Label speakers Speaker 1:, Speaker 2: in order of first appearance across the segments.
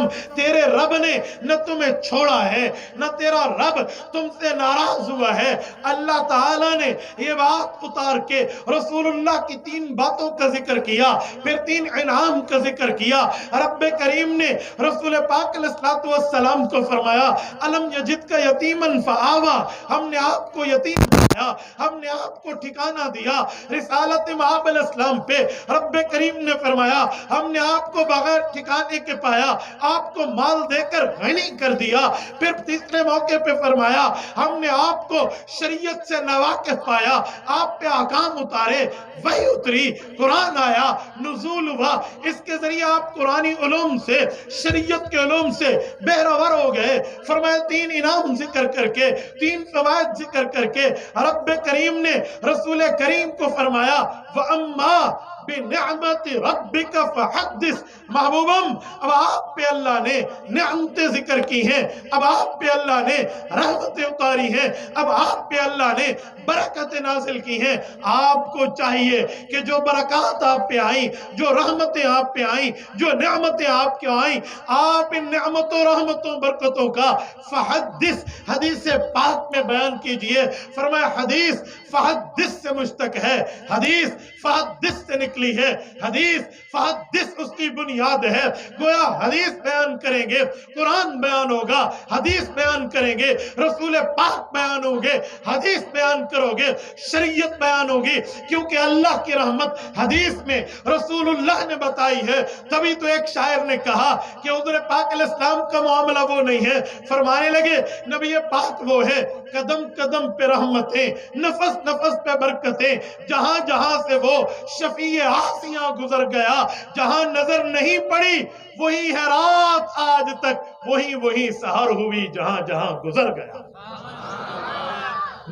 Speaker 1: وسلم تیرے رب نے نہ تمہیں چھوڑا ہے نہ تیرا رب تم سے ناراض ہوا ہے۔ اللہ تعالیٰ نے یہ بات اتار کے رسول اللہ کی 3 باتوں کا ذکر کیا، پھر 3 انعام کا ذکر کیا۔ رب کریم نے رسول پاک علیہ السلام کو فرمایا الم یجد کا یتیمن فآوا، ہم نے آپ کو یتیم بنایا، ہم نے آپ کو ٹھکانہ دیا۔ رسالت مآب علیہ السلام پہ رب کریم نے فرمایا ہم نے آپ کو بغیر ٹھکانے کے پایا، آپ کو مال دے کر غنی کر دیا۔ پھر تیسرے موقع پہ فرمایا ہم نے آپ کو شریعت سے نواقف پایا، آپ پہ احکام اتارے، وحی اتری، قرآن آیا، نزول ہوا، اس کے ذریعے آپ قرآنی علوم سے، شریعت کے علوم سے بہرور ہو گئے۔ فرمایا 3 انعام ذکر کر کے، 3 فوائد ذکر کر کے رب کریم نے رسول کریم کو فرمایا وَأَمَّا بِنِعْمَتِ رَبِّكَ فَحَدِّثْ۔ محبوبم اب آپ پہ اللہ نے نعمتیں ذکر کی ہیں، اب آپ پہ اللہ نے رحمتیں اتاری ہیں، اب آپ پہ اللہ نے برکتیں نازل کی ہیں۔ آپ کو چاہیے کہ جو برکات آپ پہ آئیں، جو رحمتیں آپ پہ آئیں، جو نعمتیں آپ کے آئیں، آپ ان نعمتوں رحمتوں برکتوں کا فحدث حدیث پاک میں بیان کیجئے۔ فرمایا حدیث فحدث سے مشتق ہے، حدیث فحدث سے نکلی ہے، حدیث فحدث اس کی بنیاد ہے۔ گویا حدیث بیان کریں گے قرآن بیان ہوگا، حدیث بیان کریں گے رسول پاک بیان ہوگے، حدیث بیان کرو گے شریعت بیان ہوگی، کیونکہ اللہ کی رحمت حدیث میں رسول اللہ نے بتائی ہے۔ تبھی تو ایک شاعر نے کہا کہ حضور پاک علیہ السلام کا معاملہ وہ نہیں ہے، فرمانے لگے نبی پاک وہ ہے قدم قدم پہ رحمتیں، نفس نفس پہ برکتیں، جہاں جہاں سے وہ شفیع آسیاں گزر گیا، جہاں نظر نہیں پڑی وہی ہے رات آج تک، وہی سحر ہوئی جہاں جہاں گزر گیا۔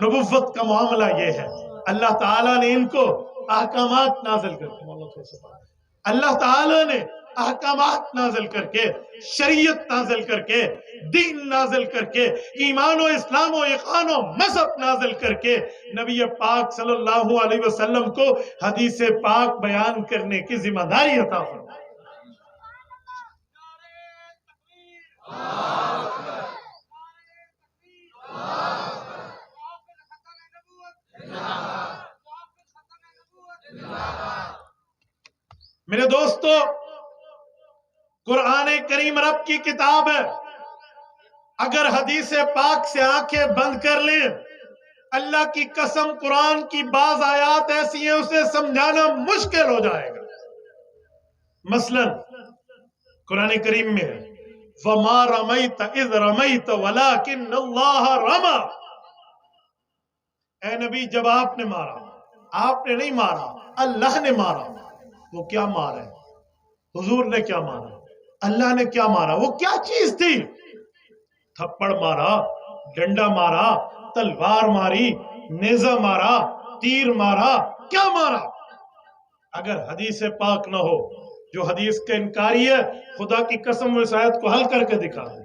Speaker 1: نبوت کا معاملہ یہ ہے، اللہ تعالیٰ نے ان کو احکامات نازل کر کے، اللہ تعالیٰ نے احکامات نازل کر کے، شریعت نازل کر کے، دین نازل کر کے، ایمان و اسلام و اقان و مذہب نازل کر کے نبی پاک صلی اللہ علیہ وسلم کو حدیث پاک بیان کرنے کی ذمہ داری عطا فرمائی۔ میرے دوستو قرآن کریم رب کی کتاب ہے، اگر حدیث پاک سے آنکھیں بند کر لیں اللہ کی قسم قرآن کی بعض آیات ایسی ہیں اسے سمجھانا مشکل ہو جائے گا۔ مثلا قرآن کریم میں ہے وَمَا رَمَيْتَ إِذْ رَمَيْتَ وَلَكِنَّ اللَّهَ رَمَى۔ اے نبی جب آپ نے مارا، آپ نے نہیں مارا، اللہ نے مارا۔ وہ کیا مارا ہے؟ حضور نے کیا مارا؟ اللہ نے کیا مارا؟ وہ کیا چیز تھی؟ تھپڑ مارا، ڈنڈا مارا، تلوار ماری، نیزہ مارا، تیر مارا، کیا مارا؟ اگر حدیث پاک نہ ہو، جو حدیث کا انکاری ہے خدا کی قسم وہ اس آیت کو حل کر کے دکھا دے۔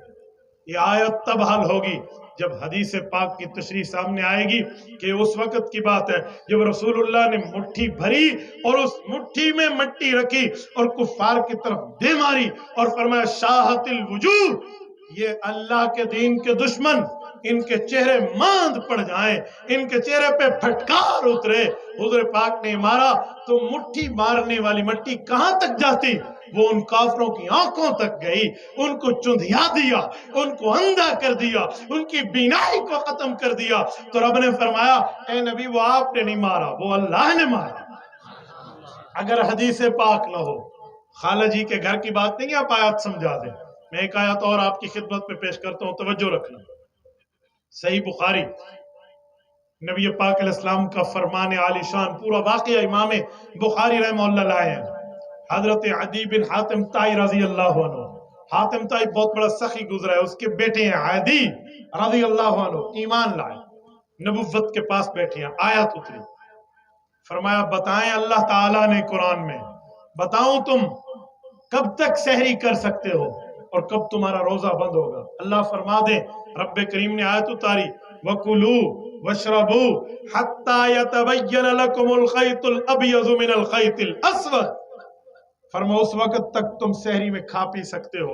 Speaker 1: یہ آیت تب حل ہوگی جب حدیث پاک کی تشریح سامنے آئے گی کہ اس وقت کی بات ہے جب رسول اللہ نے مٹھی بھری اور اس مٹھی میں مٹی رکھی اور کفار کی طرف دے ماری اور فرمایا شاہت الوجوہ، یہ اللہ کے دین کے دشمن، ان کے چہرے ماند پڑ جائیں، ان کے چہرے پہ پھٹکار اترے۔ حضور پاک نے مارا تو مٹھی مارنے والی مٹی کہاں تک جاتی؟ وہ ان کافروں کی آنکھوں تک گئی، ان کو چندھیا دیا، ان کو اندھا کر دیا، ان کی بینائی کو ختم کر دیا۔ تو رب نے فرمایا اے نبی وہ آپ نے نہیں مارا، وہ اللہ نے مارا۔ اگر حدیث پاک نہ ہو، خالہ جی کے گھر کی بات نہیں آپ آیات سمجھا دیں، میں ایک آیات اور آپ کی خدمت میں پیش کرتا ہوں، توجہ رکھنا۔ صحیح بخاری، نبی پاک علیہ السلام کا فرمان عالی شان، پورا واقعہ امام بخاری رحمہ اللہ لائے ہیں۔ حضرت عدی بن حاتم طائی رضی اللہ عنہ، حاتم طائی بہت بڑا سخی گزرا ہے، اس کے بیٹے ہیں عدی رضی اللہ عنہ، ایمان لائے، نبوت کے پاس بیٹھے ہیں، آیات اتری، فرمایا بتائیں اللہ تعالیٰ نے قرآن میں، بتاؤں تم کب تک سحری کر سکتے ہو اور کب تمہارا روزہ بند ہوگا؟ اللہ فرما دیں، رب کریم نے آیت اتاری وَكُلُوا وَاشْرَبُوا حَتَّى يَتَبَيَّنَ لَكُمُ الْخَيْطُ الْأَبْيَضُ مِنَ الْخَيْطِ الْأَسْوَدِ۔ فرما اس وقت تک تم سحری میں کھا پی سکتے ہو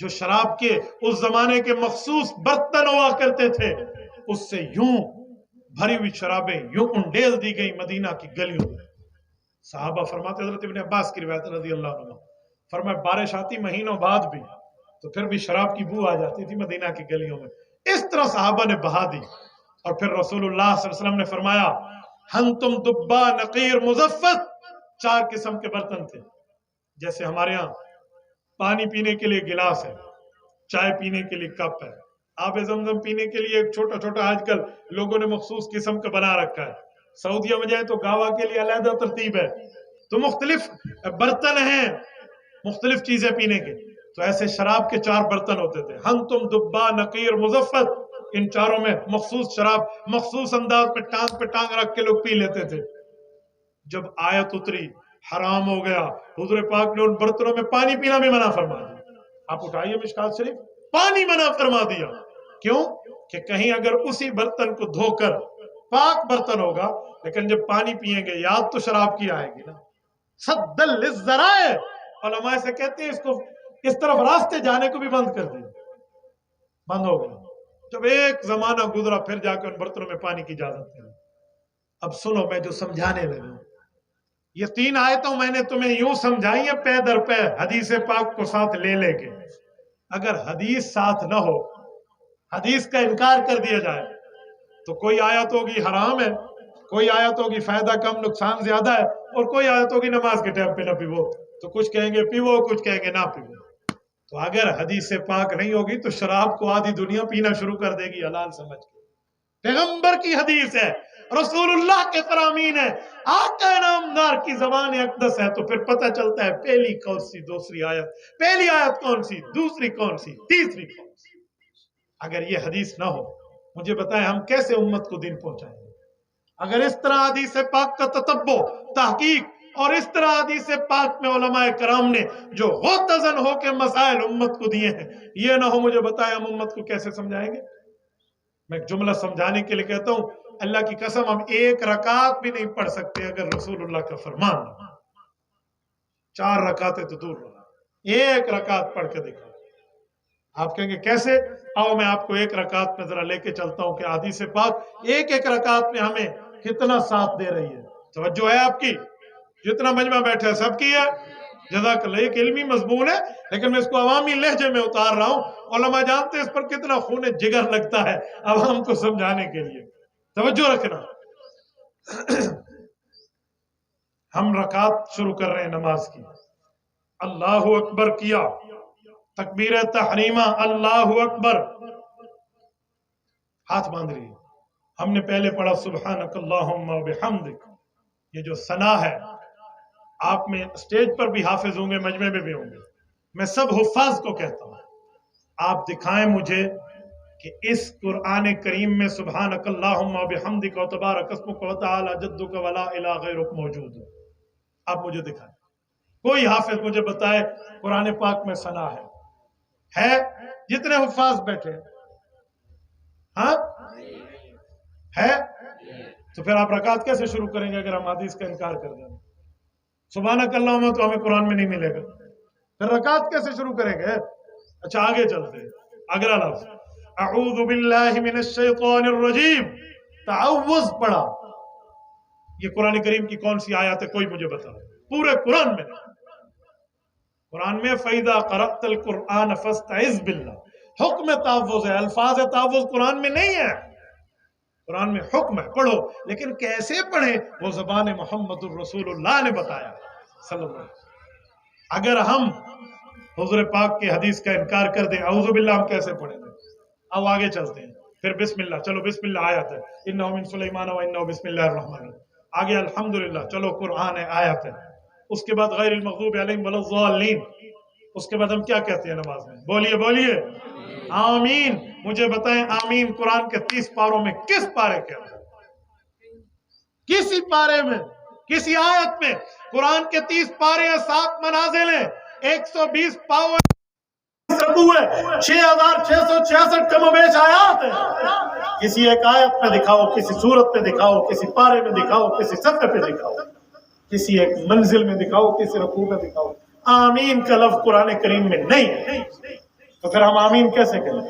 Speaker 1: جو شراب کے اس زمانے کے مخصوص برتن ہوا کرتے تھے، اس سے یوں بھری ہوئی شرابیں یوں انڈیل دی گئی مدینہ کی گلیوں میں. صحابہ فرماتے، حضرت ابن عباس کی روایت رضی اللہ عنہ، فرمایا بارش آتی مہینوں بعد بھی تو پھر بھی شراب کی بو آ جاتی تھی مدینہ کی گلیوں میں. اس طرح صحابہ نے بہا دی. اور پھر رسول اللہ صلی اللہ علیہ وسلم نے فرمایا ہنتم دبا نقیر مزفت. 4 قسم کے برتن تھے. جیسے ہمارے ہاں پانی پینے کے لیے گلاس ہے، چائے پینے کے لیے کپ ہے، آب زمزم پینے کے لیے ایک چھوٹا چھوٹا آج کل لوگوں نے مخصوص قسم کا بنا رکھا ہے. سعودیہ میں جائے تو گاوا کے لیے علیحدہ ترتیب ہے. تو مختلف برتن ہیں مختلف چیزیں پینے کے. تو ایسے شراب کے 4 برتن ہوتے تھے، ہنتم دبا نقیر مزفت. ان چاروں میں مخصوص شراب مخصوص انداز پہ ٹانگ رکھ کے لوگ پی لیتے تھے. جب آیت اتری حرام ہو گیا، حضور پاک نے ان برتنوں میں پانی پینا بھی منع فرما دیا. آپ اٹھائیے مشکات شریف، پانی منع فرما دیا. کیوں؟ کہ کہیں اگر اسی برتن کو دھو کر، پاک برتن ہوگا لیکن جب پانی پیئیں گے یاد تو شراب کی آئے گی نا. صد للذرائع، علماء سے کہتے ہیں اس کو اس طرف راستے جانے کو بھی بند کر دیا، بند ہو گیا. جب ایک زمانہ گزرا پھر جا کے ان برتنوں میں پانی کی اجازت ہے. اب سنو میں جو سمجھانے لگا، یہ 3 آیتوں میں نے تمہیں یوں سمجھائی ہیں پے در پے، حدیث پاک کو ساتھ لے لے کے. اگر حدیث ساتھ نہ ہو، حدیث کا انکار کر دیا جائے تو کوئی آیت ہوگی حرام ہے، کوئی آیت ہوگی فائدہ کم نقصان زیادہ ہے، اور کوئی آیت ہوگی نماز کے ٹائم پہ نہ پیو. تو کچھ کہیں گے پیو، کچھ کہیں گے نہ پیو. تو اگر حدیث پاک نہیں ہوگی تو شراب کو آدھی دنیا پینا شروع کر دے گی حلال سمجھ کے. پیغمبر کی حدیث ہے، رسول اللہ کے فرامین ہے، آقا نامدار کی زبان اقدس ہے. تو پھر پتہ چلتا ہے پہلی کون سی، دوسری آیت، پہلی آیت کون سی، دوسری کون سی، تیسری کون سی. اگر یہ حدیث نہ ہو، مجھے بتائیں ہم کیسے امت کو دین پہنچائیں گے؟ اگر اس طرح حدیث پاک کا تتبع، تحقیق، اور اس طرح حدیث پاک میں علماء کرام نے جو غوطزن ہو کے مسائل امت کو دیے ہیں یہ نہ ہو، مجھے بتائیں ہم امت کو کیسے سمجھائیں گے؟ میں ایک جملہ سمجھانے کے لیے کہتا ہوں، اللہ کی قسم ہم 1 رکعت بھی نہیں پڑھ سکتے اگر رسول اللہ کا فرمان نہ. 4 رکعتیں تو دور رہا، 1 رکعت پڑھ کے دکھا. آپ کہیں گے کیسے؟ آؤ میں آپ کو 1 رکعت میں ذرا لے کے چلتا ہوں کہ حدیث پاک ایک رکعت میں ہمیں کتنا ساتھ دے رہی ہے. توجہ ہے آپ کی؟ جتنا مجمع بیٹھے ہے سب کی ہے، جزاک اللہ. ایک علمی مضمون ہے لیکن میں اس کو عوامی لہجے میں اتار رہا ہوں. علماء جانتے ہیں اس پر کتنا خون جگر لگتا ہے عوام کو سمجھانے کے لیے. توجہ رکھنا. ہم رکعت شروع کر رہے ہیں نماز کی. اللہ اکبر کیا، تکبیر تحریمہ، اللہ اکبر، ہاتھ باندھ رہی. ہم نے پہلے پڑھا سبحانک اللہم و بحمدک. یہ جو ثنا ہے، آپ میں اسٹیج پر بھی حافظ ہوں گے، مجمع میں بھی ہوں گے، میں سب حفاظ کو کہتا ہوں آپ دکھائیں مجھے کہ اس قرآن کریم میں سبحانک اللہم و بحمدک و تبارک اسمک و تعالی جدک ولا الہ غیرک موجود ہو. آپ مجھے دکھائیں، کوئی حافظ مجھے بتائے قرآن پاک میں ثنا ہے؟ جتنے حفاظ بیٹھے ہاں ہے؟ تو پھر آپ رکعت کیسے شروع کریں گے اگر ہم حدیث کا انکار کر دیں؟ سبحانک اللہم تو ہمیں قرآن میں نہیں ملے گا، پھر رکعت کیسے شروع کریں گے؟ اچھا آگے چلتے ہیں. اگلا لفظ اعوذ باللہ من الشیطان الرجیم، تعوذ پڑھا. یہ قرآن کریم کی کون سی آیات ہے؟ کوئی مجھے بتا. پورے قرآن میں نہیں. قرآن میں فَإِذَا قَرَأْتَ الْقُرْآنَ فَاسْتَعِذْ بِاللَّهِ، حکم تعوذ ہے، الفاظ تعوذ قرآن میں نہیں ہے. قرآن میں حکم ہے پڑھو، لیکن کیسے پڑھیں وہ زبان محمد الرسول اللہ نے بتایا صلی اللہ علیہ وسلم. اگر ہم حضور پاک کی حدیث کا انکار کر دیں اعوذ باللہ ہم کیسے پڑھیں گے؟ اب آگے چلتے ہیں. پھر بسم اللہ، چلو بسم اللہ آیت ہے، انہ من سلیمان و انہ بسم اللہ الرحمن الرحیم. آگے الحمدللہ، چلو قرآن ہے، آیت ہے. اس کے بعد غیر المغضوب علیہم ولا الضالین. اس کے بعد ہم کیا کہتے ہیں نماز میں؟ بولیے بولیے آمین. مجھے بتائیں آمین قرآن کے 30 پاروں میں کس پارے کے اندر؟ کسی پارے میں، کسی آیت میں؟ قرآن کے 30 پارے ہیں، 7 منازل ہیں، 120 پاور رکوع ہے، 6666 کم و بیش آیات ہیں. کسی ایک آیت میں دکھاؤ، کسی سورت میں دکھاؤ، کسی پارے میں دکھاؤ، کسی صفحے پہ دکھاؤ، کسی ایک منزل میں دکھاؤ، کسی رکوع میں دکھاؤ. آمین کا لفظ قرآن کریم میں نہیں ہے. تو پھر ہم آمین کیسے کہیں؟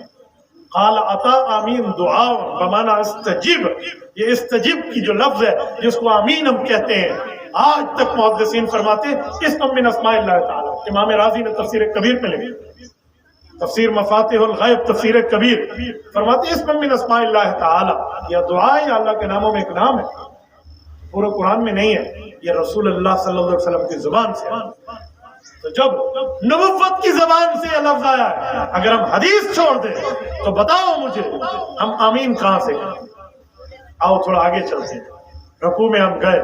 Speaker 1: قال عطا آمین دعا بمانا استجب، یہ استجب کی جو لفظ ہے جس کو آمین ہم کہتے ہیں، آج تک محدثین فرماتے ہیں اسم من اسماء اللہ تعالی. امام راضی نے تفسیر کبیر میں لکھا، تفسیر مفاتیح الغیب تفسیر کبیر، فرماتے ہیں اسم من اسماء اللہ تعالی، یہ دعا ہے یا اللہ کے ناموں میں ایک نام ہے، پورے قرآن میں نہیں ہے، یہ رسول اللہ صلی اللہ علیہ وسلم کی زبان سے ہے. تو جب نبوت کی زبان سے یہ لفظ آیا ہے، اگر ہم حدیث چھوڑ دیں تو بتاؤ مجھے ہم آمین کہاں سے کریں؟ آؤ تھوڑا آگے چلتے ہیں. رکوع میں ہم گئے،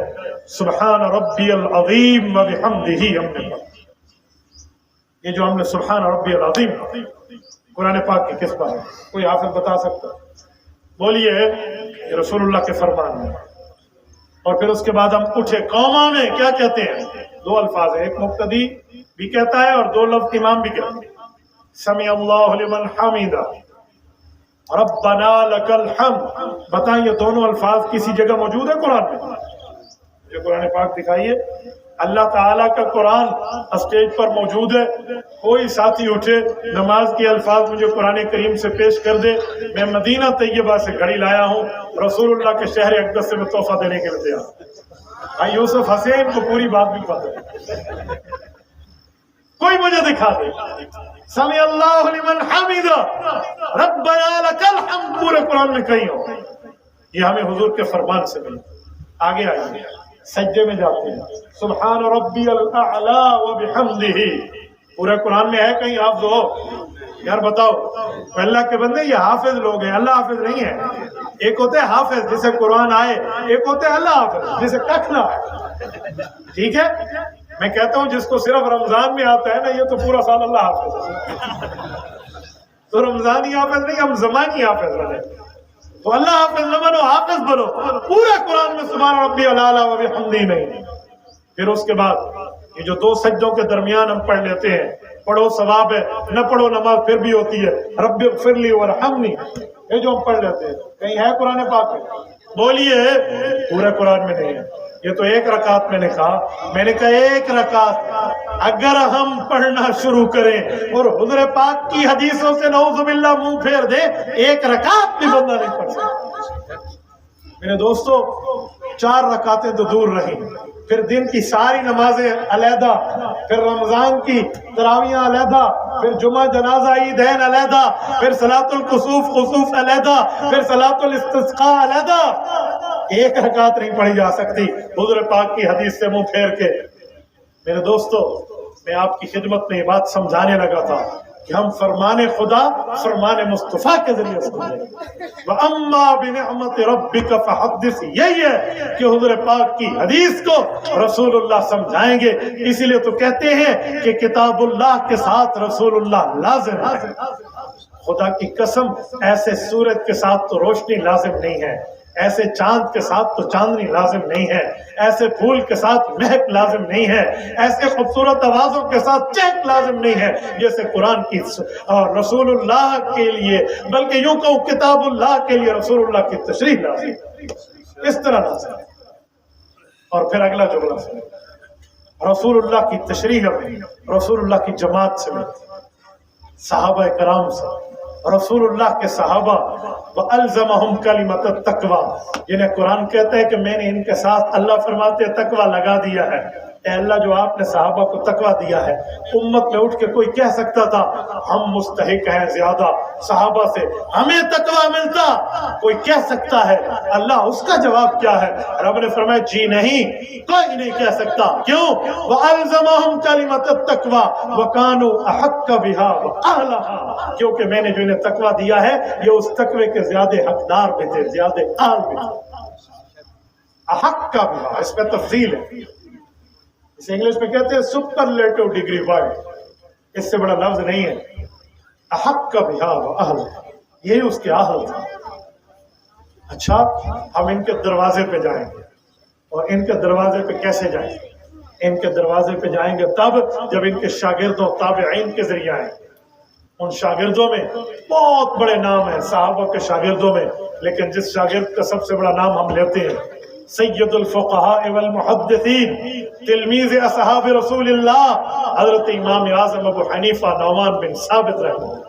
Speaker 1: سبحان ربی العظیم و بحمدہ ہم نے پڑھا. یہ جو ہم نے سبحان ربی العظیم قرآن پاک کی کس پر ہے؟ کوئی حافظ بتا سکتا؟ بولیے. یہ رسول اللہ کے فرمان میں. اور پھر اس کے بعد ہم اٹھے، قوما میں کیا کہتے ہیں؟ دو الفاظ ہیں، ایک مقتدی بھی کہتا ہے اور دو لفظ امام بھی کہتے ہیں. سمع اللہ لمن حمیدہ، ربنا لک الحمد. بتائیں یہ دونوں الفاظ کسی جگہ موجود ہے قرآن میں؟ جو قرآن پاک دکھائیے. اللہ تعالیٰ کا قرآن اسٹیج پر موجود ہے، کوئی ساتھی اٹھے نماز کے الفاظ مجھے قرآن کریم سے پیش کر دے، میں مدینہ طیبہ سے گھڑی لایا ہوں، رسول اللہ کے شہر اقدس سے میں تحفہ دینے کے لیے تیار. بھائی یوسف حسین کو پوری بات بھی پتہ ہے، کوئی مجھے دکھا دے. سمع اللہ لمن حمیدہ ربنا لک الحمد پورے قرآن میں کہیں ہو. یہ ہمیں حضور کے فرمان سے ملی. آگے آئیے، سجدے میں جاتے ہیں، سبحان ربی الاعلی و بحمدہ. پورے قرآن میں ہے کہیں حافظ ہو؟ یار بتاؤ. اللہ کے بندے یہ حافظ لوگ ہیں، اللہ حافظ نہیں ہے. ایک ہوتے ہیں حافظ جسے قرآن آئے، ایک ہوتے ہیں اللہ حافظ جسے کچھ نہ آئے. ٹھیک ہے، میں کہتا ہوں جس کو صرف رمضان میں آتا ہے نا، یہ تو پورا سال اللہ حافظ ہے. تو رمضانی حافظ نہیں، ہم زمانی حافظ بنے. تو اللہ حافظ نہ بنو، حافظ بنو. پورے قرآن میں سبحان ربی الاعلی و بحمدہ نہیں. پھر اس کے بعد یہ جو دو سجدوں کے درمیان ہم پڑھ لیتے ہیں، پڑھو ثواب ہے، نہ پڑھو نماز پھر بھی ہوتی ہے. رب اغفر لی وارحمنی، یہ جو ہم پڑھ لیتے ہیں کہیں ہے قرآن پاک میں؟ بولیے. پورے قرآن میں نہیں ہے. یہ تو ایک رکعت میں نے کہا، میں نے کہا ایک رکعت اگر ہم پڑھنا شروع کریں اور حضور پاک کی حدیثوں سے نعوذ باللہ منہ پھیر دیں، ایک رکعت بھی بندہ نہیں پڑھ سکتا. میرے دوستو 4 رکعتیں تو دور رہیں، پھر دن کی ساری نمازیں علیحدہ، پھر رمضان کی تراویحیں علیحدہ، پھر جمعہ جنازہ عیدین علیحدہ، پھر صلاۃ الکسوف خسوف علیحدہ، پھر صلاۃ الاستسقاء علیحدہ. ایک رکعت نہیں پڑھی جا سکتی حضور پاک کی حدیث سے منہ پھیر کے. میرے دوستو میں آپ کی خدمت میں یہ بات سمجھانے لگا تھا کہ ہم فرمان خدا فرمان مصطفیٰ کے ذریعے سمجھیں. وَأَمَّا بِنِعْمَةِ رَبِّكَ فَحَدِّثْ. یہی ہے کہ حضور پاک کی حدیث کو رسول اللہ سمجھائیں گے. اسی لیے تو کہتے ہیں کہ کتاب اللہ کے ساتھ رسول اللہ لازم ہے. خدا کی قسم ایسے سورج کے ساتھ تو روشنی لازم نہیں ہے، ایسے چاند کے ساتھ تو چاندنی لازم نہیں ہے، ایسے پھول کے ساتھ مہک لازم نہیں ہے، ایسے خوبصورت آوازوں کے ساتھ چہک لازم نہیں ہے جیسے قرآن کی اور رسول اللہ کے لیے، بلکہ یوں کہوں کتاب اللہ کے لیے رسول اللہ کی تشریح لازم ہے. اس طرح لازم ہے. اور پھر اگلا جملہ سنیں، رسول اللہ کی تشریح میں رسول اللہ کی جماعت سے ملتی، صحابہ کرام سے، رسول اللہ کے صحابہ. وَأَلْزَمَهُمْ كَلِمَةَ التَّقْوَى. جنہیں قرآن کہتا ہے کہ میں نے ان کے ساتھ، اللہ فرماتے ہیں تقویٰ لگا دیا ہے. اے اللہ جو آپ نے صحابہ کو تقویٰ دیا ہے، امت میں اٹھ کے کوئی کہہ سکتا تھا ہم مستحق ہیں زیادہ صحابہ سے، ہمیں تقویٰ ملتا، کوئی کہہ سکتا ہے؟ اللہ اس کا جواب کیا ہے؟ رب نے فرمایا جی نہیں، کوئی نہیں کہہ سکتا. کیوں؟ وَأَلْزَمَهُمْ كَلِمَةَ التَّقْوَى وَكَانُوا أَحَقَّ بِهَا وَأَهْلَهَا. کیونکہ میں نے جو انہیں تقویٰ دیا ہے یہ اس تقوی کے زیادہ حقدار بھی تھے، زیادہ اہل بھی تھے. احق بہا، اس میں تفضیل ہے. اسے انگلش میں کہتے ہیں سپرلیٹو ڈگری ورڈ، اس سے بڑا لفظ نہیں ہے. احق بہا واہل، یہی اس کے اہل تھا. اچھا ہم ان کے دروازے پہ جائیں گے، اور ان کے دروازے پہ کیسے جائیں گے؟ ان کے دروازے پہ جائیں گے تب جب ان کے شاگردوں تابعین کے ذریعے آئیں گے. ان شاگردوں میں بہت بڑے نام ہیں صحابہ کے شاگردوں میں، لیکن جس شاگرد کا سب سے بڑا نام ہم لیتے ہیں سید الفقہاء والمحدثین، تلمیذ اصحاب رسول اللہ، حضرت امام اعظم ابو حنیفہ نعمان بن ثابت رحمہ اللہ.